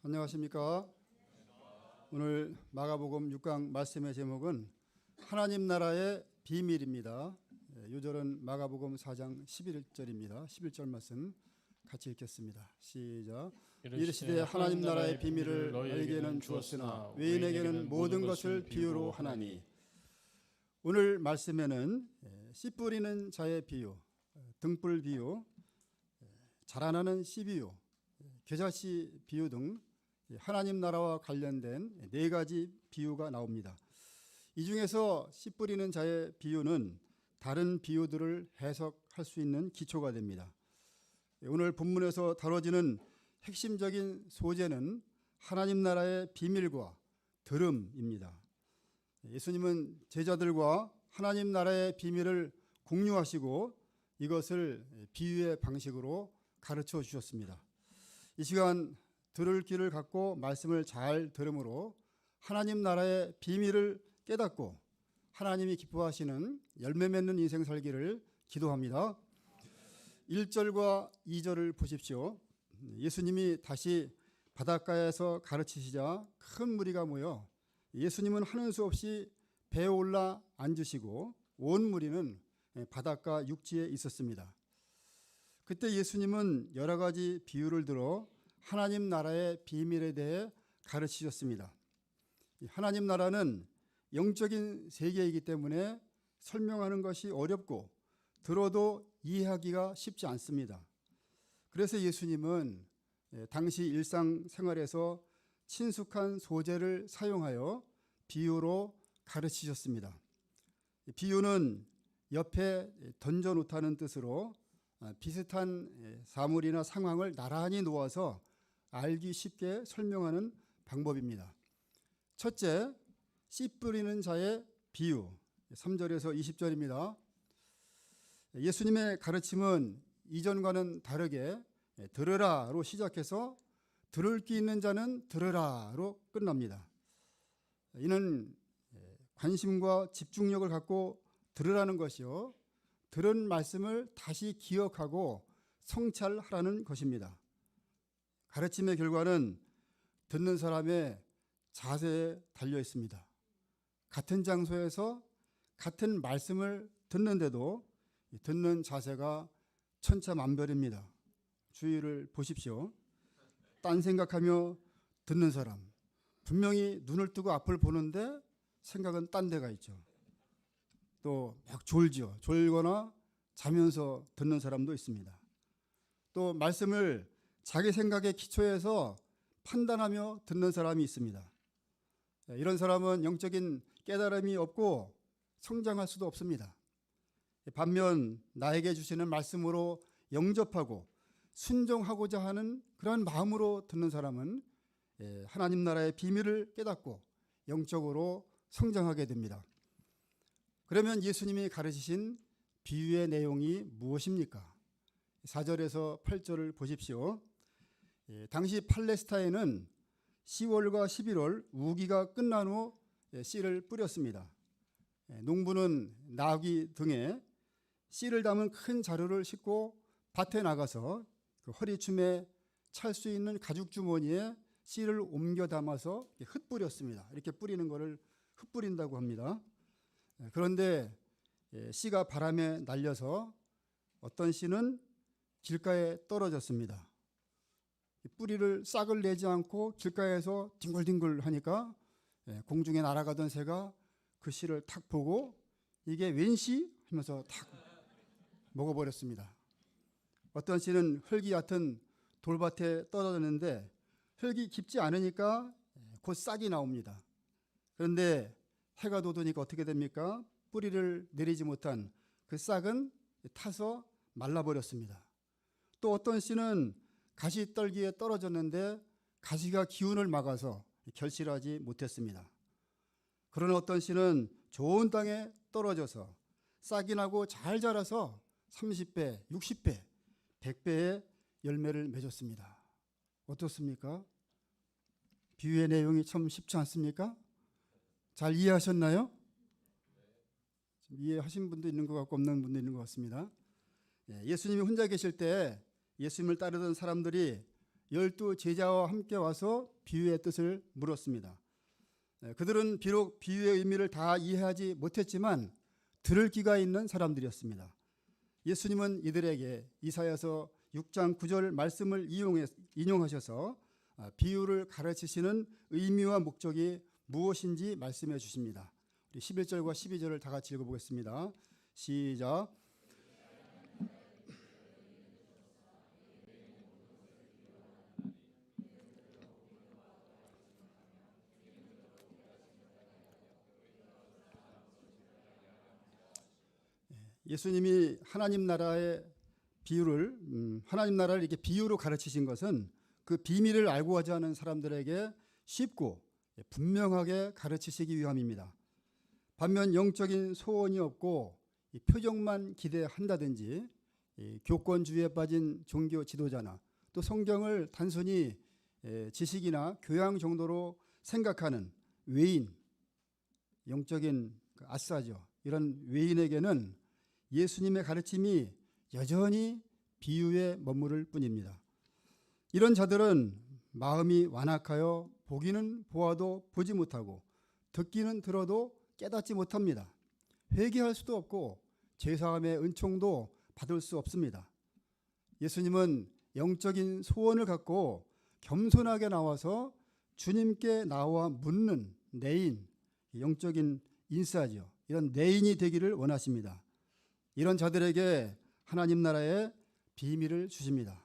안녕하십니까? 오늘 마가복음 6강 말씀의 제목은 하나님 나라의 비밀입니다. 요절은 마가복음 4장 11절입니다. 11절 말씀 같이 읽겠습니다. 시작. 이르시되 하나님 나라의 비밀을 너희에게는 주었으나 외인에게는 모든 것을 비유로 하나니. 오늘 말씀에는 씨 뿌리는 자의 비유, 등불 비유, 자라나는 씨 비유, 겨자씨 비유 등 하나님 나라와 관련된 네 가지 비유가 나옵니다. 이 중에서 씨 뿌리는 자의 비유는 다른 비유들을 해석할 수 있는 기초가 됩니다. 오늘 본문에서 다뤄지는 핵심적인 소재는 하나님 나라의 비밀과 들음입니다. 예수님은 제자들과 하나님 나라의 비밀을 공유하시고 이것을 비유의 방식으로 가르쳐 주셨습니다. 이 시간 들을 귀를 갖고 말씀을 잘 들음으로 하나님 나라의 비밀을 깨닫고 하나님이 기뻐하시는 열매 맺는 인생 살기를 기도합니다. 1절과 2절을 보십시오. 예수님이 다시 바닷가에서 가르치시자 큰 무리가 모여 예수님은 하는 수 없이 배에 올라 앉으시고 온 무리는 바닷가 육지에 있었습니다. 그때 예수님은 여러 가지 비유를 들어 하나님 나라의 비밀에 대해 가르치셨습니다. 하나님 나라는 영적인 세계이기 때문에 설명하는 것이 어렵고 들어도 이해하기가 쉽지 않습니다. 그래서 예수님은 당시 일상생활에서 친숙한 소재를 사용하여 비유로 가르치셨습니다. 비유는 옆에 던져놓다는 뜻으로 비슷한 사물이나 상황을 나란히 놓아서 알기 쉽게 설명하는 방법입니다. 첫째, 씨 뿌리는 자의 비유, 3절에서 20절입니다. 예수님의 가르침은 이전과는 다르게 들으라로 시작해서 들을 귀 있는 자는 들으라로 끝납니다. 이는 관심과 집중력을 갖고 들으라는 것이요, 들은 말씀을 다시 기억하고 성찰하라는 것입니다. 가르침의 결과는 듣는 사람의 자세에 달려 있습니다. 같은 장소에서 같은 말씀을 듣는데도 듣는 자세가 천차만별입니다. 주위를 보십시오. 딴 생각하며 듣는 사람, 분명히 눈을 뜨고 앞을 보는데 생각은 딴 데가 있죠. 또 막 졸죠. 졸거나 자면서 듣는 사람도 있습니다. 또 말씀을 자기 생각에 기초해서 판단하며 듣는 사람이 있습니다. 이런 사람은 영적인 깨달음이 없고 성장할 수도 없습니다. 반면 나에게 주시는 말씀으로 영접하고 순종하고자 하는 그런 마음으로 듣는 사람은 하나님 나라의 비밀을 깨닫고 영적으로 성장하게 됩니다. 그러면 예수님이 가르치신 비유의 내용이 무엇입니까? 4절에서 8절을 보십시오. 당시 팔레스타인은 10월과 11월 우기가 끝난 후 씨를 뿌렸습니다. 농부는 나귀 등에 씨를 담은 큰 자루를 싣고 밭에 나가서 그 허리춤에 찰 수 있는 가죽 주머니에 씨를 옮겨 담아서 흩뿌렸습니다. 이렇게 뿌리는 것을 흩뿌린다고 합니다. 그런데 씨가 바람에 날려서 어떤 씨는 길가에 떨어졌습니다. 뿌리를 싹을 내지 않고 길가에서 뒹굴뒹굴 하니까 공중에 날아가던 새가 그 씨를 탁 보고 이게 웬 씨? 하면서 탁 먹어버렸습니다. 어떤 씨는 흙이 얕은 돌밭에 떨어졌는데 흙이 깊지 않으니까 곧 싹이 나옵니다. 그런데 해가 돋으니까 어떻게 됩니까? 뿌리를 내리지 못한 그 싹은 타서 말라버렸습니다. 또 어떤 씨는 가시떨기에 떨어졌는데 가시가 기운을 막아서 결실하지 못했습니다. 그러나 어떤 씨는 좋은 땅에 떨어져서 싹이 나고 잘 자라서 30배, 60배, 100배의 열매를 맺었습니다. 어떻습니까? 비유의 내용이 참 쉽지 않습니까? 잘 이해하셨나요? 이해하신 분도 있는 것 같고 없는 분도 있는 것 같습니다. 예수님이 혼자 계실 때 예수님을 따르던 사람들이 12 제자와 함께 와서 비유의 뜻을 물었습니다. 그들은 비록 비유의 의미를 다 이해하지 못했지만 들을 귀가 있는 사람들이었습니다. 예수님은 이들에게 이사야서 6장 9절 말씀을 인용하셔서 비유를 가르치시는 의미와 목적이 무엇인지 말씀해 주십니다. 우리 11절과 12절을 다 같이 읽어보겠습니다. 시작. 예수님이 하나님 나라의 비유를 하나님 나라를 이렇게 비유로 가르치신 것은 그 비밀을 알고 하지 않은 사람들에게 쉽고 분명하게 가르치시기 위함입니다. 반면 영적인 소원이 없고 표적만 기대한다든지 교권주의에 빠진 종교 지도자나 또 성경을 단순히 지식이나 교양 정도로 생각하는 외인, 영적인 아싸죠. 이런 외인에게는 예수님의 가르침이 여전히 비유에 머무를 뿐입니다. 이런 자들은 마음이 완악하여 보기는 보아도 보지 못하고 듣기는 들어도 깨닫지 못합니다. 회개할 수도 없고 죄사함의 은총도 받을 수 없습니다. 예수님은 영적인 소원을 갖고 겸손하게 나와서 주님께 나와 묻는 내인, 영적인 인싸죠. 이런 내인이 되기를 원하십니다. 이런 자들에게 하나님 나라의 비밀을 주십니다.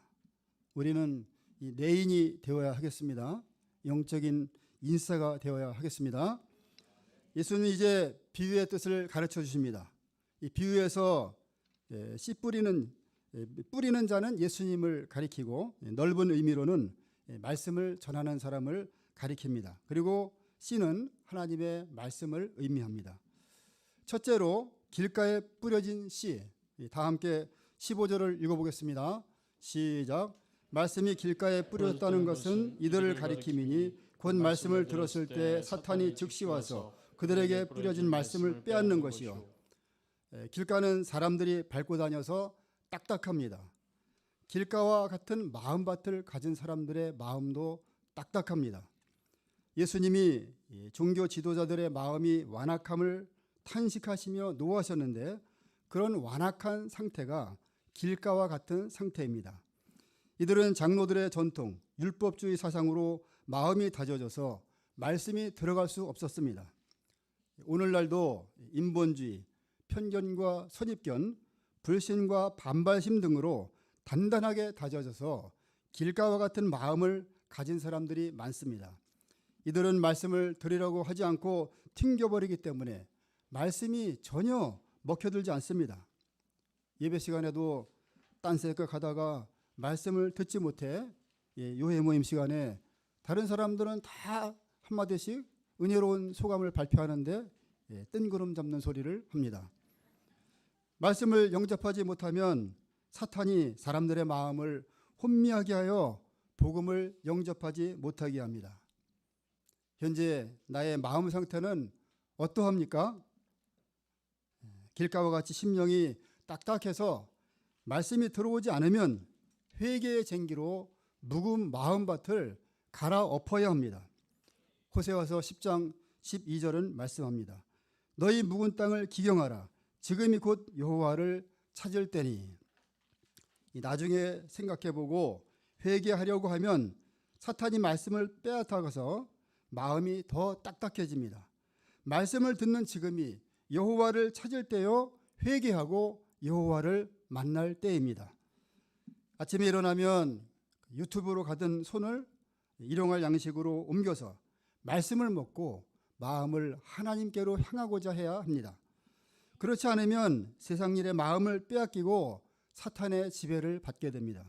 우리는 이 내인이 되어야 하겠습니다. 영적인 인싸가 되어야 하겠습니다. 예수님은 이제 비유의 뜻을 가르쳐 주십니다. 이 비유에서 씨 뿌리는 자는 예수님을 가리키고 넓은 의미로는 말씀을 전하는 사람을 가리킵니다. 그리고 씨는 하나님의 말씀을 의미합니다. 첫째로 길가에 뿌려진 씨, 다 함께 15절을 읽어보겠습니다. 시작. 말씀이 길가에 뿌려졌다는 것은 이들을 가리킴이니 곧 말씀을 들었을 때 사탄이 즉시 와서 그들에게 뿌려진 말씀을 빼앗는 것이요. 길가는 사람들이 밟고 다녀서 딱딱합니다. 길가와 같은 마음밭을 가진 사람들의 마음도 딱딱합니다. 예수님이 종교 지도자들의 마음이 완악함을 탄식하시며 노하셨는데 그런 완악한 상태가 길가와 같은 상태입니다. 이들은 장로들의 전통, 율법주의 사상으로 마음이 다져져서 말씀이 들어갈 수 없었습니다. 오늘날도 인본주의, 편견과 선입견, 불신과 반발심 등으로 단단하게 다져져서 길가와 같은 마음을 가진 사람들이 많습니다. 이들은 말씀을 들으려고 하지 않고 튕겨버리기 때문에 말씀이 전혀 먹혀들지 않습니다. 예배 시간에도 딴새거 가다가 말씀을 듣지 못해 요회 모임 시간에 다른 사람들은 다 한마디씩 은혜로운 소감을 발표하는데 뜬구름 잡는 소리를 합니다. 말씀을 영접하지 못하면 사탄이 사람들의 마음을 혼미하게 하여 복음을 영접하지 못하게 합니다. 현재 나의 마음 상태는 어떠합니까? 길가와 같이 심령이 딱딱해서 말씀이 들어오지 않으면 회개의 쟁기로 묵은 마음밭을 갈아엎어야 합니다. 호세아서 10장 12절은 말씀합니다. 너희 묵은 땅을 기경하라. 지금이 곧 여호와를 찾을 때니. 나중에 생각해보고 회개하려고 하면 사탄이 말씀을 빼앗아가서 마음이 더 딱딱해집니다. 말씀을 듣는 지금이 여호와를 찾을 때요 회개하고 여호와를 만날 때입니다. 아침에 일어나면 유튜브로 가던 손을 일용할 양식으로 옮겨서 말씀을 먹고 마음을 하나님께로 향하고자 해야 합니다. 그렇지 않으면 세상 일에 마음을 빼앗기고 사탄의 지배를 받게 됩니다.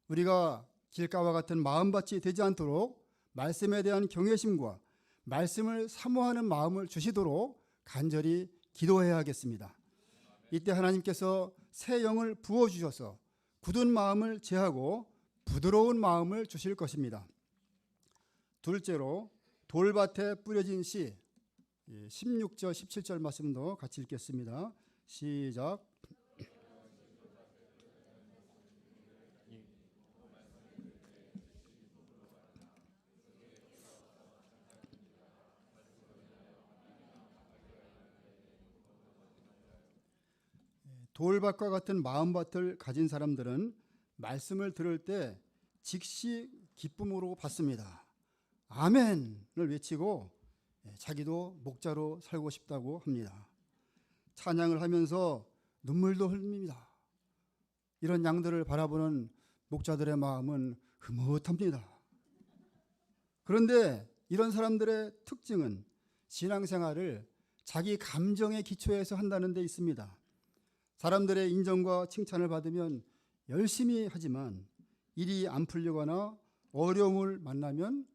우리가 길가와 같은 마음밭이 되지 않도록 말씀에 대한 경외심과 말씀을 사모하는 마음을 주시도록 간절히 기도해야 하겠습니다. 이때 하나님께서 새 영을 부어주셔서 굳은 마음을 제하고 부드러운 마음을 주실 것입니다. 둘째로 돌밭에 뿌려진 씨 16절 17절 말씀도 같이 읽겠습니다. 시작. 돌밭과 같은 마음밭을 가진 사람들은 말씀을 들을 때 즉시 기쁨으로 받습니다. 아멘을 외치고 자기도 목자로 살고 싶다고 합니다. 찬양을 하면서 눈물도 흘립니다. 이런 양들을 바라보는 목자들의 마음은 흐뭇합니다. 그런데 이런 사람들의 특징은 신앙생활을 자기 감정의 기초에서 한다는 데 있습니다. 사람들의 인정과 칭찬을 받으면 열심히 하지만 일이 안 풀리거나 어려움을 만나면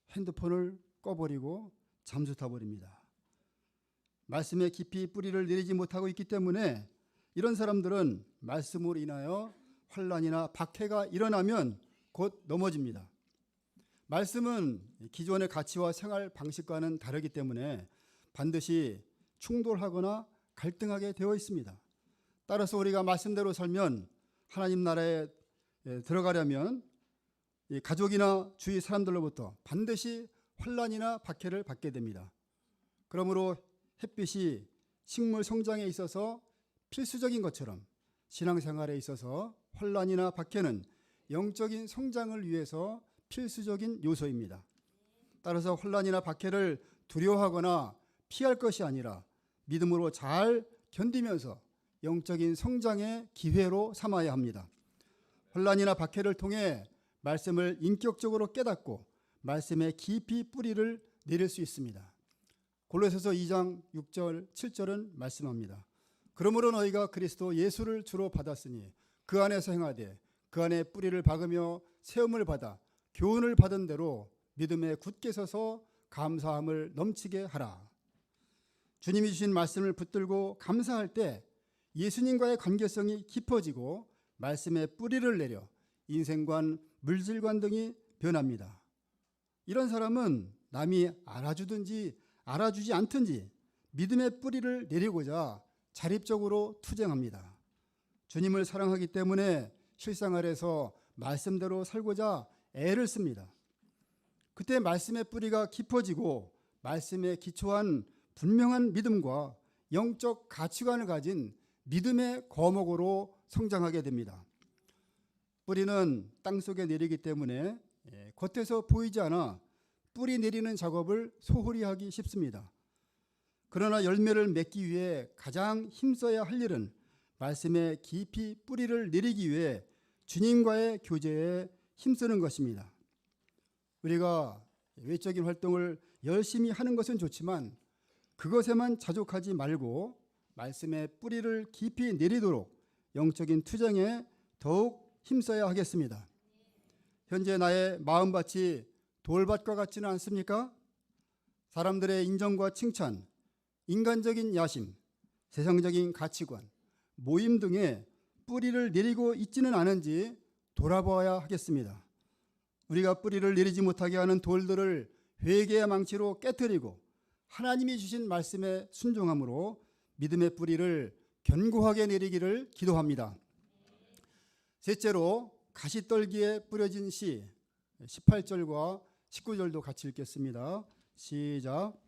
핸드폰을 꺼버리고 잠수 타버립니다. 말씀에 깊이 뿌리를 내리지 못하고 있기 때문에 이런 사람들은 말씀으로 인하여 환난이나 박해가 일어나면 곧 넘어집니다. 말씀은 기존의 가치와 생활 방식과는 다르기 때문에 반드시 충돌하거나 갈등하게 되어 있습니다. 따라서 우리가 말씀대로 살면 하나님 나라에 들어가려면 가족이나 주위 사람들로부터 반드시 환난이나 박해를 받게 됩니다. 그러므로 햇빛이 식물 성장에 있어서 필수적인 것처럼 신앙생활에 있어서 환난이나 박해는 영적인 성장을 위해서 필수적인 요소입니다. 따라서 환난이나 박해를 두려워하거나 피할 것이 아니라 믿음으로 잘 견디면서 영적인 성장의 기회로 삼아야 합니다. 환난이나 박해를 통해 말씀을 인격적으로 깨닫고 말씀에 깊이 뿌리를 내릴 수 있습니다. 골로새서 2장 6절 7절은 말씀합니다. 그러므로 너희가 그리스도 예수를 주로 받았으니 그 안에서 행하되 그 안에 뿌리를 박으며 세움을 받아 교훈을 받은 대로 믿음에 굳게 서서 감사함을 넘치게 하라. 주님이 주신 말씀을 붙들고 감사할 때 예수님과의 관계성이 깊어지고 말씀에 뿌리를 내려 인생관, 물질관 등이 변합니다. 이런 사람은 남이 알아주든지 알아주지 않든지 믿음의 뿌리를 내리고자 자립적으로 투쟁합니다. 주님을 사랑하기 때문에 실생활에서 말씀대로 살고자 애를 씁니다. 그때 말씀의 뿌리가 깊어지고 말씀에 기초한 분명한 믿음과 영적 가치관을 가진 믿음의 거목으로 성장하게 됩니다. 뿌리는 땅속에 내리기 때문에 겉에서 보이지 않아 뿌리 내리는 작업을 소홀히 하기 쉽습니다. 그러나 열매를 맺기 위해 가장 힘써야 할 일은 말씀에 깊이 뿌리를 내리기 위해 주님과의 교제에 힘쓰는 것입니다. 우리가 외적인 활동을 열심히 하는 것은 좋지만 그것에만 자족하지 말고 말씀에 뿌리를 깊이 내리도록 영적인 투쟁에 더욱 힘써야 하겠습니다. 현재 나의 마음밭이 돌밭과 같지는 않습니까? 사람들의 인정과 칭찬, 인간적인 야심, 세상적인 가치관, 모임 등에 뿌리를 내리고 있지는 않은지 돌아보아야 하겠습니다. 우리가 뿌리를 내리지 못하게 하는 돌들을 회개의 망치로 깨뜨리고 하나님이 주신 말씀에 순종함으로 믿음의 뿌리를 견고하게 내리기를 기도합니다. 셋째로 가시떨기에 뿌려진 씨 18절과 19절도 같이 읽겠습니다. 시작.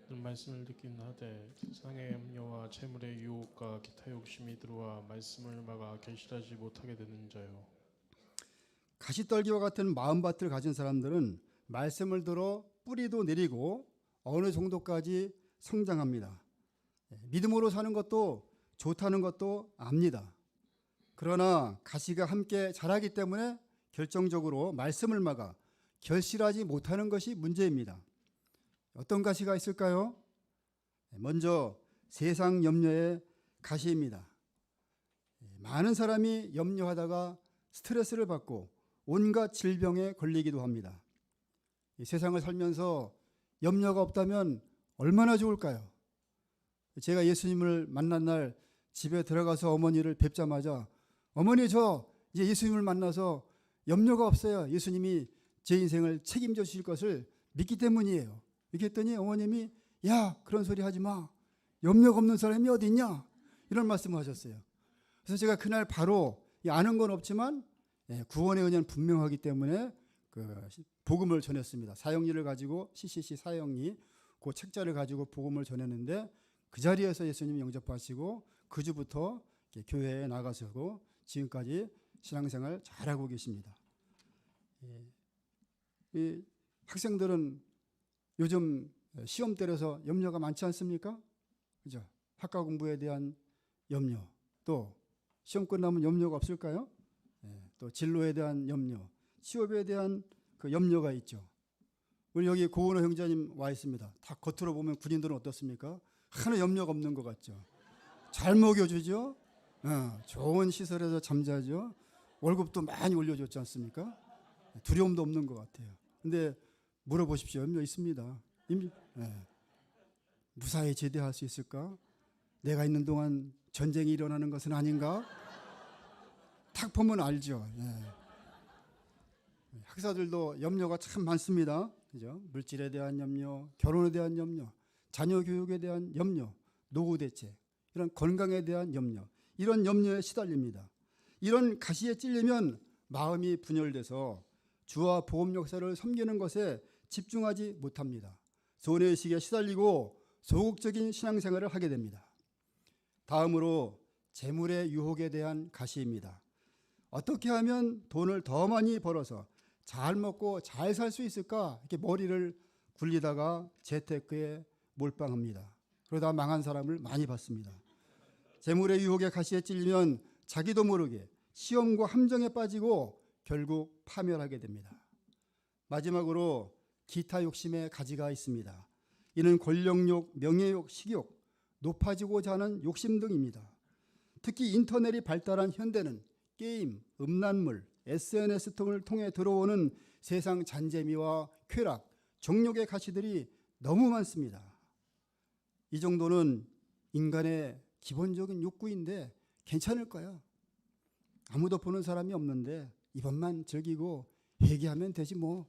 말씀을 듣긴 하되 세상의 염려와 재물의 유혹과 기타 욕심이 들어와 말씀을 막아 결실하지 못하게 되는 자요. 가시떨기와 같은 마음밭을 가진 사람들은 말씀을 들어 뿌리도 내리고 어느 정도까지 성장합니다. 믿음으로 사는 것도 좋다는 것도 압니다. 그러나 가시가 함께 자라기 때문에 결정적으로 말씀을 막아 결실하지 못하는 것이 문제입니다. 어떤 가시가 있을까요? 먼저 세상 염려의 가시입니다. 많은 사람이 염려하다가 스트레스를 받고 온갖 질병에 걸리기도 합니다. 이 세상을 살면서 염려가 없다면 얼마나 좋을까요? 제가 예수님을 만난 날 집에 들어가서 어머니를 뵙자마자 어머니 저 이제 예수님을 만나서 염려가 없어요. 예수님이 제 인생을 책임져 주실 것을 믿기 때문이에요. 이렇게 했더니 어머님이 야 그런 소리 하지 마. 염려가 없는 사람이 어디 있냐. 이런 말씀을 하셨어요. 그래서 제가 그날 바로 아는 건 없지만 구원의 은혜는 분명하기 때문에 그 복음을 전했습니다. 사형리를 가지고 CCC 사형리 그 책자를 가지고 복음을 전했는데 그 자리에서 예수님 영접하시고 그 주부터 교회에 나가시고 지금까지 신앙생활 잘하고 계십니다. 이 학생들은 요즘 시험 때려서 염려가 많지 않습니까? 그죠? 학과 공부에 대한 염려, 또 시험 끝나면 염려가 없을까요? 또 진로에 대한 염려, 취업에 대한 그 염려가 있죠. 우리 여기 고은호 형제님 와 있습니다. 다 겉으로 보면 군인들은 어떻습니까? 하나 염려가 없는 것 같죠. 잘 먹여주죠. 좋은 시설에서 잠자죠. 월급도 많이 올려줬지 않습니까? 두려움도 없는 것 같아요. 근데 물어보십시오. 염려 있습니다. 무사히 제대할 수 있을까? 내가 있는 동안 전쟁이 일어나는 것은 아닌가? 탁 보면 알죠. 학사들도 염려가 참 많습니다. 그죠? 물질에 대한 염려, 결혼에 대한 염려, 자녀 교육에 대한 염려, 노후 대책, 이런 건강에 대한 염려, 이런 염려에 시달립니다. 이런 가시에 찔리면 마음이 분열돼서 주와 복음 역사를 섬기는 것에 집중하지 못합니다. 손해의식에 시달리고 소극적인 신앙생활을 하게 됩니다. 다음으로 재물의 유혹에 대한 가시입니다. 어떻게 하면 돈을 더 많이 벌어서 잘 먹고 잘 살 수 있을까? 이렇게 머리를 굴리다가 재테크에 몰빵합니다. 그러다 망한 사람을 많이 봤습니다. 재물의 유혹에 가시에 찔리면 자기도 모르게 시험과 함정에 빠지고 결국 파멸하게 됩니다. 마지막으로 기타 욕심의 가지가 있습니다. 이는 권력욕, 명예욕, 식욕, 높아지고자 하는 욕심 등입니다. 특히 인터넷이 발달한 현대는 게임, 음란물, SNS 등을 통해 들어오는 세상 잔재미와 쾌락, 정욕의 가시들이 너무 많습니다. 이 정도는 인간의 기본적인 욕구인데 괜찮을까요? 아무도 보는 사람이 없는데 이것만 즐기고 회개하면 되지 뭐.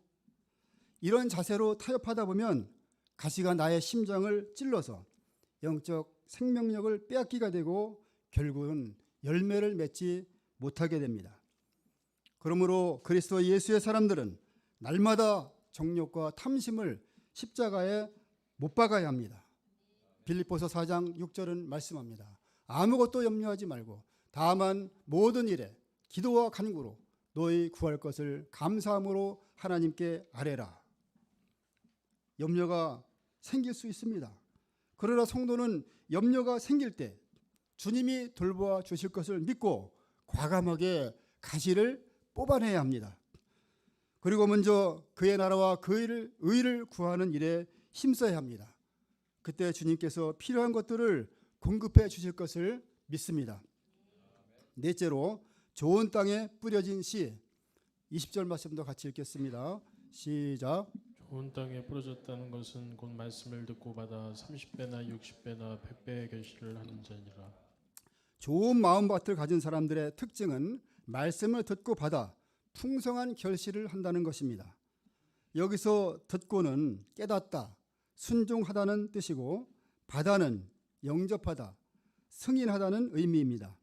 이런 자세로 타협하다 보면 가시가 나의 심장을 찔러서 영적 생명력을 빼앗기게 되고 결국은 열매를 맺지 못하게 됩니다. 그러므로 그리스도 예수의 사람들은 날마다 정욕과 탐심을 십자가에 못 박아야 합니다. 빌립보서 4장 6절은 말씀합니다. 아무것도 염려하지 말고 다만 모든 일에 기도와 간구로 너희 구할 것을 감사함으로 하나님께 아뢰라. 염려가 생길 수 있습니다. 그러나 성도는 염려가 생길 때 주님이 돌보아 주실 것을 믿고 과감하게 가시를 뽑아내야 합니다. 그리고 먼저 그의 나라와 그 의를 구하는 일에 힘써야 합니다. 그때 주님께서 필요한 것들을 공급해 주실 것을 믿습니다. 넷째로 좋은 땅에 뿌려진 씨, 20절 말씀도 같이 읽겠습니다. 시작. 좋은 땅에 부러졌다는 것은 곧 말씀을 듣고 받아 30배나 60배나 100배의 결실을 하는 자니라. 좋은 마음밭을 가진 사람들의 특징은 말씀을 듣고 받아 풍성한 결실을 한다는 것입니다. 여기서 듣고는 깨닫다, 순종하다는 뜻이고 받아는 영접하다, 승인하다는 의미입니다.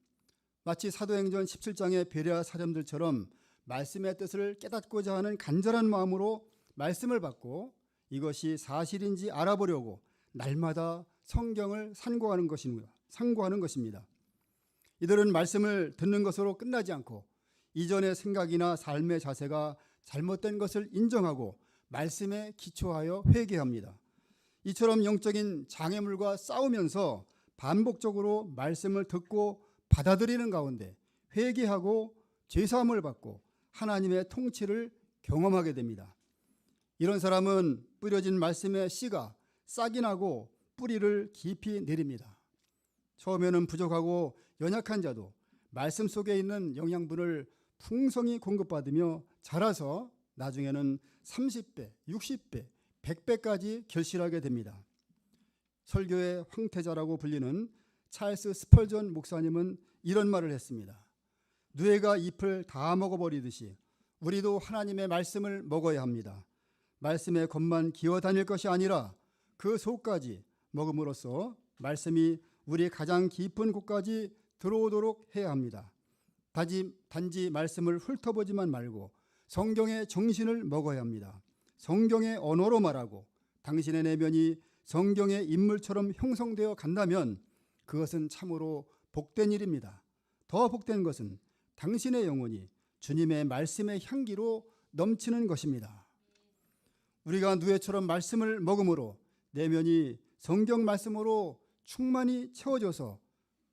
마치 사도행전 17장의 베레아 사람들처럼 말씀의 뜻을 깨닫고자 하는 간절한 마음으로 말씀을 받고 이것이 사실인지 알아보려고 날마다 성경을 상고하는 것입니다. 이들은 말씀을 듣는 것으로 끝나지 않고 이전의 생각이나 삶의 자세가 잘못된 것을 인정하고 말씀에 기초하여 회개합니다. 이처럼 영적인 장애물과 싸우면서 반복적으로 말씀을 듣고 받아들이는 가운데 회개하고 죄사함을 받고 하나님의 통치를 경험하게 됩니다. 이런 사람은 뿌려진 말씀의 씨가 싹이 나고 뿌리를 깊이 내립니다. 처음에는 부족하고 연약한 자도 말씀 속에 있는 영양분을 풍성히 공급받으며 자라서 나중에는 30배, 60배, 100배까지 결실하게 됩니다. 설교의 황태자라고 불리는 찰스 스펄전 목사님은 이런 말을 했습니다. 누에가 잎을 다 먹어버리듯이 우리도 하나님의 말씀을 먹어야 합니다. 말씀의 겉만 기어다닐 것이 아니라 그 속까지 먹음으로써 말씀이 우리 가장 깊은 곳까지 들어오도록 해야 합니다. 단지 말씀을 훑어보지만 말고 성경의 정신을 먹어야 합니다. 성경의 언어로 말하고 당신의 내면이 성경의 인물처럼 형성되어 간다면 그것은 참으로 복된 일입니다. 더 복된 것은 당신의 영혼이 주님의 말씀의 향기로 넘치는 것입니다. 우리가 누에처럼 말씀을 먹음으로 내면이 성경 말씀으로 충만히 채워져서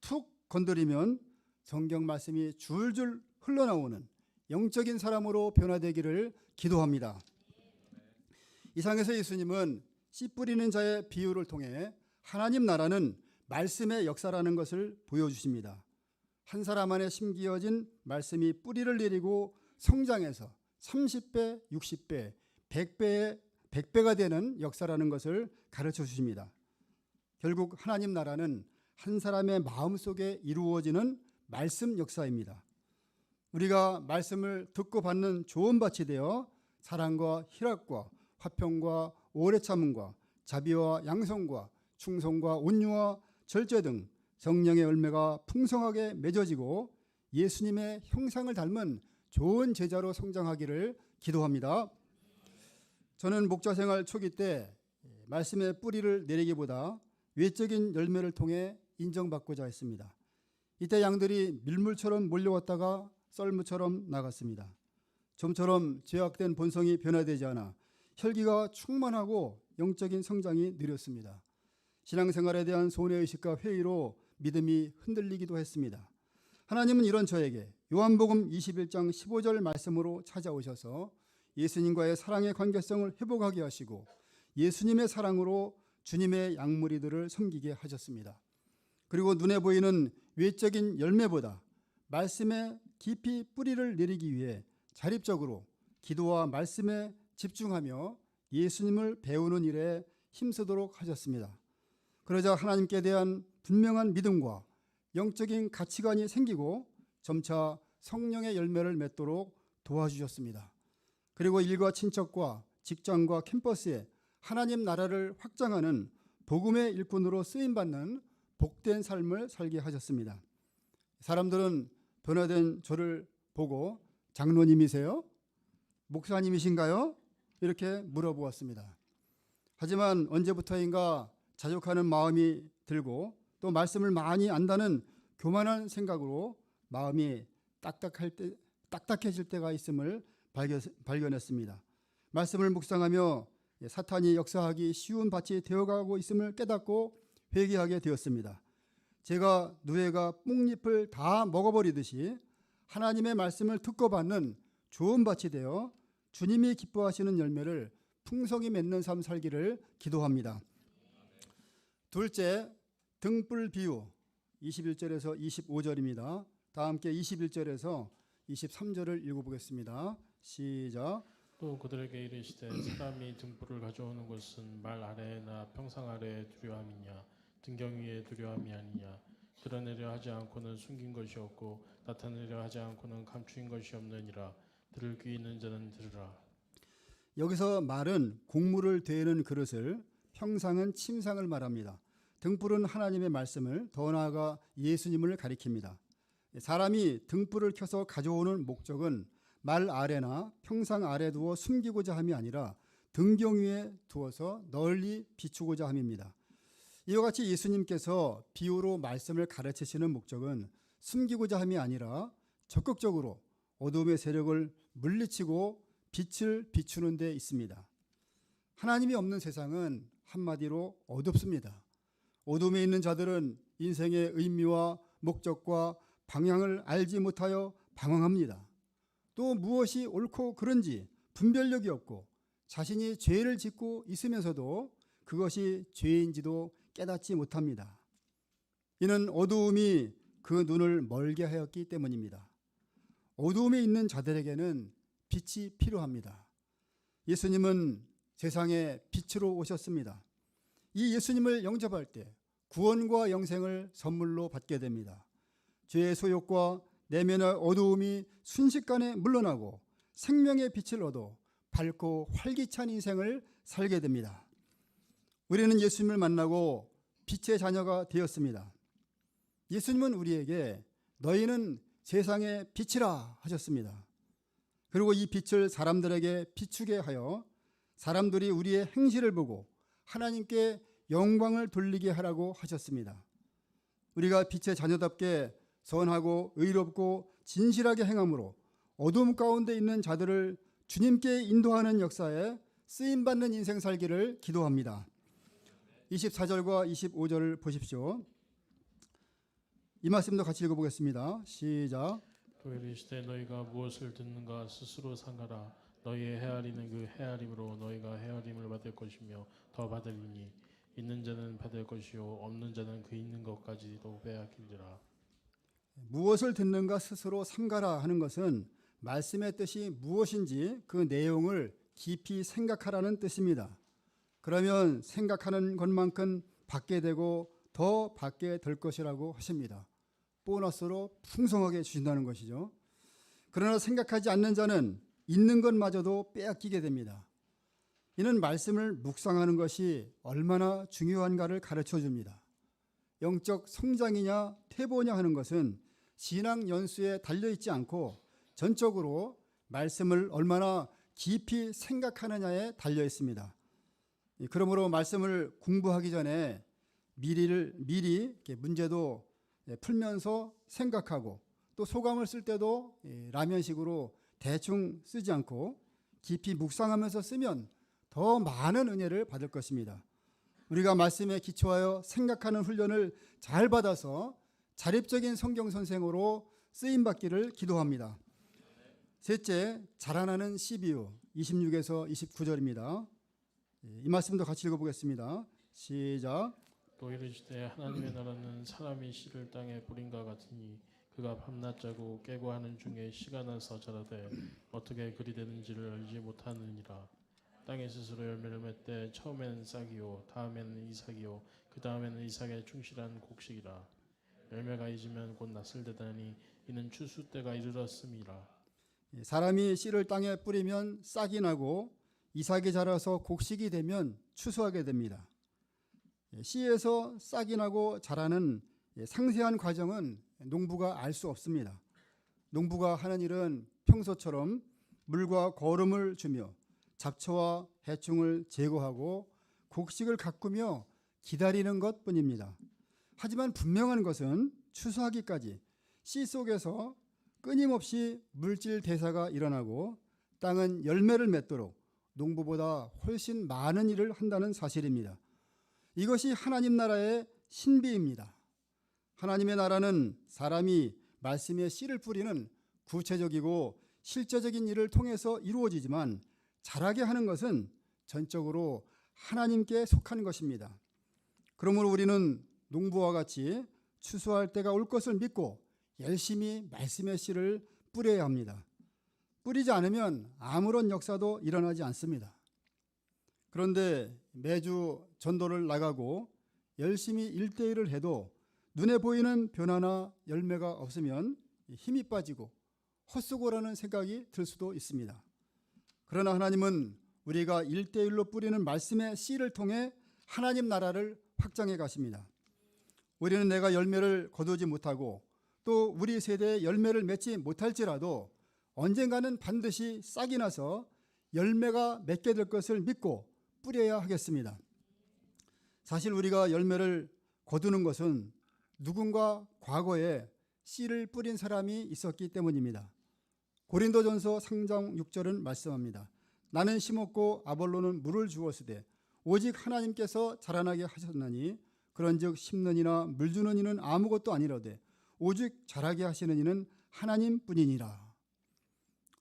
툭 건드리면 성경 말씀이 줄줄 흘러나오는 영적인 사람으로 변화되기를 기도합니다. 이상에서 예수님은 씨 뿌리는 자의 비유를 통해 하나님 나라는 말씀의 역사라는 것을 보여주십니다. 한 사람 안에 심기어진 말씀이 뿌리를 내리고 성장해서 30배, 60배, 100배가 되는 역사라는 것을 가르쳐 주십니다. 결국 하나님 나라는 한 사람의 마음속에 이루어지는 말씀 역사입니다. 우리가 말씀을 듣고 받는 좋은 밭이 되어 사랑과 희락과 화평과 오래 참음과 자비와 양성과 충성과 온유와 절제 등 성령의 열매가 풍성하게 맺어지고 예수님의 형상을 닮은 좋은 제자로 성장하기를 기도합니다. 저는 목자 생활 초기 때 말씀의 뿌리를 내리기보다 외적인 열매를 통해 인정받고자 했습니다. 이때 양들이 밀물처럼 몰려왔다가 썰무처럼 나갔습니다. 좀처럼 죄악된 본성이 변화되지 않아 혈기가 충만하고 영적인 성장이 느렸습니다. 신앙생활에 대한 손해의식과 회의로 믿음이 흔들리기도 했습니다. 하나님은 이런 저에게 요한복음 21장 15절 말씀으로 찾아오셔서 예수님과의 사랑의 관계성을 회복하게 하시고 예수님의 사랑으로 주님의 양무리들을 섬기게 하셨습니다. 그리고 눈에 보이는 외적인 열매보다 말씀에 깊이 뿌리를 내리기 위해 자립적으로 기도와 말씀에 집중하며 예수님을 배우는 일에 힘쓰도록 하셨습니다. 그러자 하나님께 대한 분명한 믿음과 영적인 가치관이 생기고 점차 성령의 열매를 맺도록 도와주셨습니다. 그리고 일과 친척과 직장과 캠퍼스에 하나님 나라를 확장하는 복음의 일꾼으로 쓰임받는 복된 삶을 살게 하셨습니다. 사람들은 변화된 저를 보고 장로님이세요? 목사님이신가요? 이렇게 물어보았습니다. 하지만 언제부터인가 자족하는 마음이 들고 또 말씀을 많이 안다는 교만한 생각으로 마음이 딱딱해질 때가 있음을 발견했습니다. 말씀을 묵상하며 사탄이 역사하기 쉬운 밭이 되어가고 있음을 깨닫고 회개하게 되었습니다. 제가 누에가 뽕잎을 다 먹어버리듯이 하나님의 말씀을 듣고 받는 좋은 밭이 되어 주님이 기뻐하시는 열매를 풍성히 맺는 삶 살기를 기도합니다. 둘째, 등불 비유 21절에서 25절입니다. 다 함께 21절에서 23절을 읽어보겠습니다. 시작. 또 그들에게 이르시되 사람이 등불을 가져오는 것은 말 아래나 평상 아래에 두려움이냐 등경 위에 두려움이 아니냐. 드러내려 하지 않고는 숨긴 것이 없고 나타내려 하지 않고는 감추인 것이 없느니라. 들을 귀 있는 자는 들으라. 여기서 말은 곡물을 되는 그릇을, 평상은 침상을 말합니다. 등불은 하나님의 말씀을, 더 나아가 예수님을 가리킵니다. 사람이 등불을 켜서 가져오는 목적은 말 아래나 평상 아래 두어 숨기고자 함이 아니라 등경 위에 두어서 널리 비추고자 함입니다. 이와 같이 예수님께서 비유로 말씀을 가르치시는 목적은 숨기고자 함이 아니라 적극적으로 어둠의 세력을 물리치고 빛을 비추는 데 있습니다. 하나님이 없는 세상은 한마디로 어둡습니다. 어둠에 있는 자들은 인생의 의미와 목적과 방향을 알지 못하여 방황합니다. 또 무엇이 옳고 그른지 분별력이 없고 자신이 죄를 짓고 있으면서도 그것이 죄인지도 깨닫지 못합니다. 이는 어두움이 그 눈을 멀게 하였기 때문입니다. 어두움에 있는 자들에게는 빛이 필요합니다. 예수님은 세상에 빛으로 오셨습니다. 이 예수님을 영접할 때 구원과 영생을 선물로 받게 됩니다. 죄의 소욕과 내면의 어두움이 순식간에 물러나고 생명의 빛을 얻어 밝고 활기찬 인생을 살게 됩니다. 우리는 예수님을 만나고 빛의 자녀가 되었습니다. 예수님은 우리에게 너희는 세상의 빛이라 하셨습니다. 그리고 이 빛을 사람들에게 비추게 하여 사람들이 우리의 행실을 보고 하나님께 영광을 돌리게 하라고 하셨습니다. 우리가 빛의 자녀답게 선하고 의롭고 진실하게 행함으로 어둠 가운데 있는 자들을 주님께 인도하는 역사에 쓰임받는 인생 살기를 기도합니다. 24절과 25절을 보십시오. 이 말씀도 같이 읽어보겠습니다. 시작. 또 이르시되 너희가 무엇을 듣는가 스스로 상하라. 너희의 헤아리는 그 헤아림으로 너희가 헤아림을 받을 것이며 더 받으리니 있는 자는 받을 것이요 없는 자는 그 있는 것까지도 빼앗기리라. 무엇을 듣는가 스스로 삼가라 하는 것은 말씀의 뜻이 무엇인지 그 내용을 깊이 생각하라는 뜻입니다. 그러면 생각하는 것만큼 받게 되고 더 받게 될 것이라고 하십니다. 보너스로 풍성하게 주신다는 것이죠. 그러나 생각하지 않는 자는 있는 것마저도 빼앗기게 됩니다. 이는 말씀을 묵상하는 것이 얼마나 중요한가를 가르쳐 줍니다. 영적 성장이냐 퇴보냐 하는 것은 신앙 연수에 달려있지 않고 전적으로 말씀을 얼마나 깊이 생각하느냐에 달려있습니다. 그러므로 말씀을 공부하기 전에 미리 이렇게 문제도 풀면서 생각하고 또 소감을 쓸 때도 라면식으로 대충 쓰지 않고 깊이 묵상하면서 쓰면 더 많은 은혜를 받을 것입니다. 우리가 말씀에 기초하여 생각하는 훈련을 잘 받아서 자립적인 성경 선생으로 쓰임 받기를 기도합니다. 셋째, 자라나는 CBU 26에서 29절입니다. 이 말씀도 같이 읽어보겠습니다. 시작. 또 이르시되 하나님의 나라는 사람이 씨를 땅에 뿌린과 같으니 그가 밤낮 자고 깨고 하는 중에 씨가 나서 자라되 어떻게 그리 되는지를 알지 못하느니라. 땅에 스스로 열매를 맺되 처음에는 싹이요 다음에는 이삭이요 그 다음에는 이삭의 충실한 곡식이라. 열매가 잊으면 곧 낯을 대다니 이는 추수 때가 이르렀음이라. 사람이 씨를 땅에 뿌리면 싹이 나고 이삭이 자라서 곡식이 되면 추수하게 됩니다. 씨에서 싹이 나고 자라는 상세한 과정은 농부가 알 수 없습니다. 농부가 하는 일은 평소처럼 물과 거름을 주며 잡초와 해충을 제거하고 곡식을 가꾸며 기다리는 것뿐입니다. 하지만 분명한 것은 추수하기까지 씨 속에서 끊임없이 물질 대사가 일어나고 땅은 열매를 맺도록 농부보다 훨씬 많은 일을 한다는 사실입니다. 이것이 하나님 나라의 신비입니다. 하나님의 나라는 사람이 말씀의 씨를 뿌리는 구체적이고 실제적인 일을 통해서 이루어지지만 자라게 하는 것은 전적으로 하나님께 속한 것입니다. 그러므로 우리는 농부와 같이 추수할 때가 올 것을 믿고 열심히 말씀의 씨를 뿌려야 합니다. 뿌리지 않으면 아무런 역사도 일어나지 않습니다. 그런데 매주 전도를 나가고 열심히 1대1을 해도 눈에 보이는 변화나 열매가 없으면 힘이 빠지고 헛수고라는 생각이 들 수도 있습니다. 그러나 하나님은 우리가 1대1로 뿌리는 말씀의 씨를 통해 하나님 나라를 확장해 가십니다. 우리는 내가 열매를 거두지 못하고 또 우리 세대에 열매를 맺지 못할지라도 언젠가는 반드시 싹이 나서 열매가 맺게 될 것을 믿고 뿌려야 하겠습니다. 사실 우리가 열매를 거두는 것은 누군가 과거에 씨를 뿌린 사람이 있었기 때문입니다. 고린도전서 3장 6절은 말씀합니다. 나는 심었고 아볼로는 물을 주었으되 오직 하나님께서 자라나게 하셨나니 그런즉 심는 이나 물 주는 이는 아무것도 아니라되 오직 자라게 하시는 이는 하나님뿐이니라.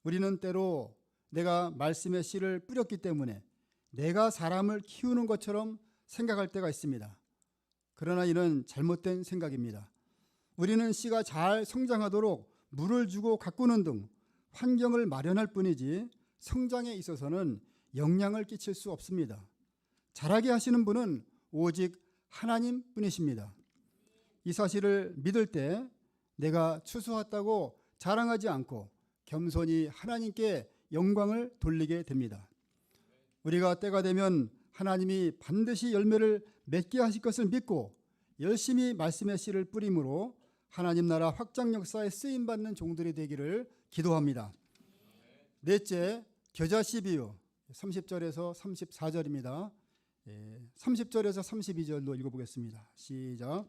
우리는 때로 내가 말씀의 씨를 뿌렸기 때문에 내가 사람을 키우는 것처럼 생각할 때가 있습니다. 그러나 이는 잘못된 생각입니다. 우리는 씨가 잘 성장하도록 물을 주고 가꾸는 등 환경을 마련할 뿐이지 성장에 있어서는 영향을 끼칠 수 없습니다. 자라게 하시는 분은 오직 하나님뿐이십니다. 이 사실을 믿을 때 내가 추수했다고 자랑하지 않고 겸손히 하나님께 영광을 돌리게 됩니다. 우리가 때가 되면 하나님이 반드시 열매를 맺게 하실 것을 믿고 열심히 말씀의 씨를 뿌림으로 하나님 나라 확장 역사에 쓰임받는 종들이 되기를 기도합니다. 넷째, 겨자 CBU 30절에서 34절입니다. 30절에서 32절로 읽어보겠습니다. 시작.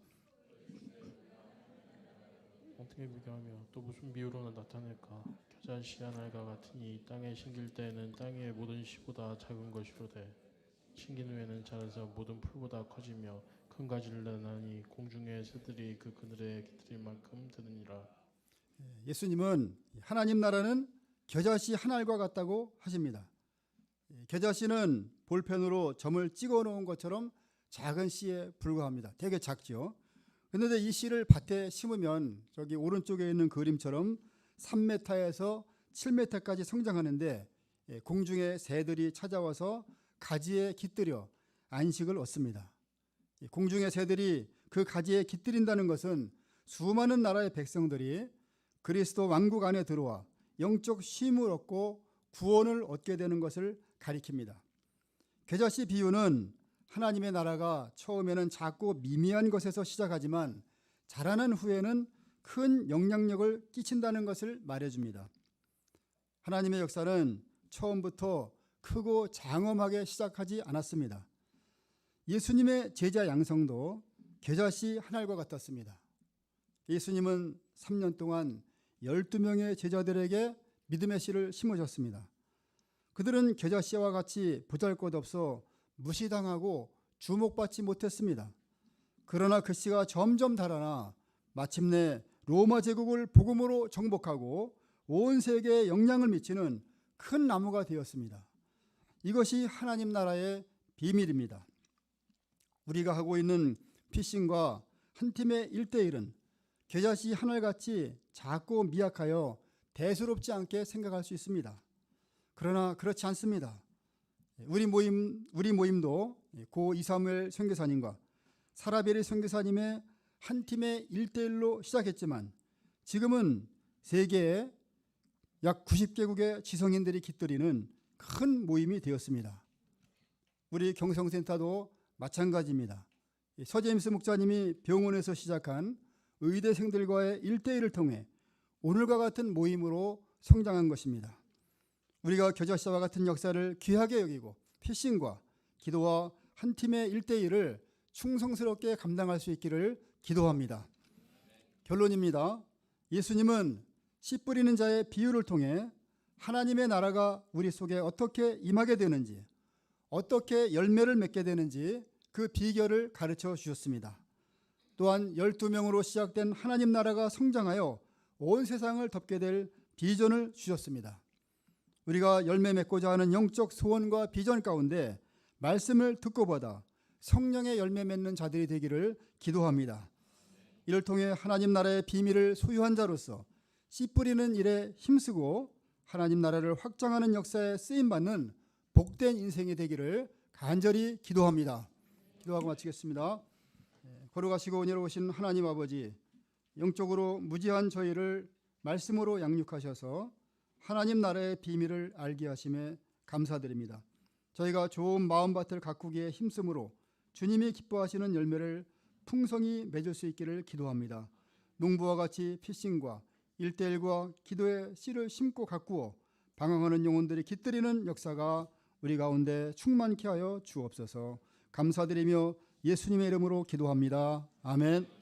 어떻게 비교하며 또 무슨 비유로 나타낼까? 겨자씨 한 알과 같으니 땅에 심길 때에는 땅 위의 모든 씨보다 작은 것이로되 심긴 후에는 자라서 모든 풀보다 커지며 큰 가지를 내나니 공중의 새들이 그 그늘에 깃들일 만큼 되느니라. 예수님은 하나님 나라는 겨자씨 한 알과 같다고 하십니다. 겨자씨는 볼펜으로 점을 찍어 놓은 것처럼 작은 씨에 불과합니다. 되게 작죠. 그런데 이 씨를 밭에 심으면 저기 오른쪽에 있는 그림처럼 3m에서 7m까지 성장하는데 공중의 새들이 찾아와서 가지에 깃들여 안식을 얻습니다. 공중의 새들이 그 가지에 깃들인다는 것은 수많은 나라의 백성들이 그리스도 왕국 안에 들어와 영적 쉼을 얻고 구원을 얻게 되는 것을 가리킵니다. 겨자씨 비유는 하나님의 나라가 처음에는 작고 미미한 것에서 시작하지만 자라난 후에는 큰 영향력을 끼친다는 것을 말해줍니다. 하나님의 역사는 처음부터 크고 장엄하게 시작하지 않았습니다. 예수님의 제자 양성도 겨자씨 한 알과 같았습니다. 예수님은 3년 동안 12명의 제자들에게 믿음의 씨를 심으셨습니다. 그들은 겨자씨와 같이 보잘것없어 무시당하고 주목받지 못했습니다. 그러나 그 씨가 점점 달아나 마침내 로마 제국을 복음으로 정복하고 온 세계에 영향을 미치는 큰 나무가 되었습니다. 이것이 하나님 나라의 비밀입니다. 우리가 하고 있는 피싱과 한 팀의 1대1은 겨자씨 한 알같이 작고 미약하여 대수롭지 않게 생각할 수 있습니다. 그러나 그렇지 않습니다. 우리 모임도 고 이사무엘 선교사님과 사라베리 선교사님의 한 팀의 1대1로 시작했지만 지금은 세계에 약 90개국의 지성인들이 깃들이는 큰 모임이 되었습니다. 우리 경성센터도 마찬가지입니다. 서제임스 목사님이 병원에서 시작한 의대생들과의 1대1을 통해 오늘과 같은 모임으로 성장한 것입니다. 우리가 겨자씨와 같은 역사를 귀하게 여기고 피싱과 기도와 한 팀의 1대1을 충성스럽게 감당할 수 있기를 기도합니다. 결론입니다. 예수님은 씨 뿌리는 자의 비유를 통해 하나님의 나라가 우리 속에 어떻게 임하게 되는지, 어떻게 열매를 맺게 되는지 그 비결을 가르쳐 주셨습니다. 또한 12명으로 시작된 하나님 나라가 성장하여 온 세상을 덮게 될 비전을 주셨습니다. 우리가 열매 맺고자 하는 영적 소원과 비전 가운데 말씀을 듣고 받아 성령의 열매 맺는 자들이 되기를 기도합니다. 이를 통해 하나님 나라의 비밀을 소유한 자로서 씨 뿌리는 일에 힘쓰고 하나님 나라를 확장하는 역사에 쓰임받는 복된 인생이 되기를 간절히 기도합니다. 기도하고 마치겠습니다. 걸어가시고 내려오신 하나님 아버지, 영적으로 무지한 저희를 말씀으로 양육하셔서 하나님 나라의 비밀을 알게 하심에 감사드립니다. 저희가 좋은 마음밭을 가꾸기에 힘쓰므로 주님이 기뻐하시는 열매를 풍성히 맺을 수 있기를 기도합니다. 농부와 같이 피싱과 1대1과 기도의 씨를 심고 가꾸어 방황하는 영혼들이 깃들이는 역사가 우리 가운데 충만케 하여 주옵소서. 감사드리며 예수님의 이름으로 기도합니다. 아멘.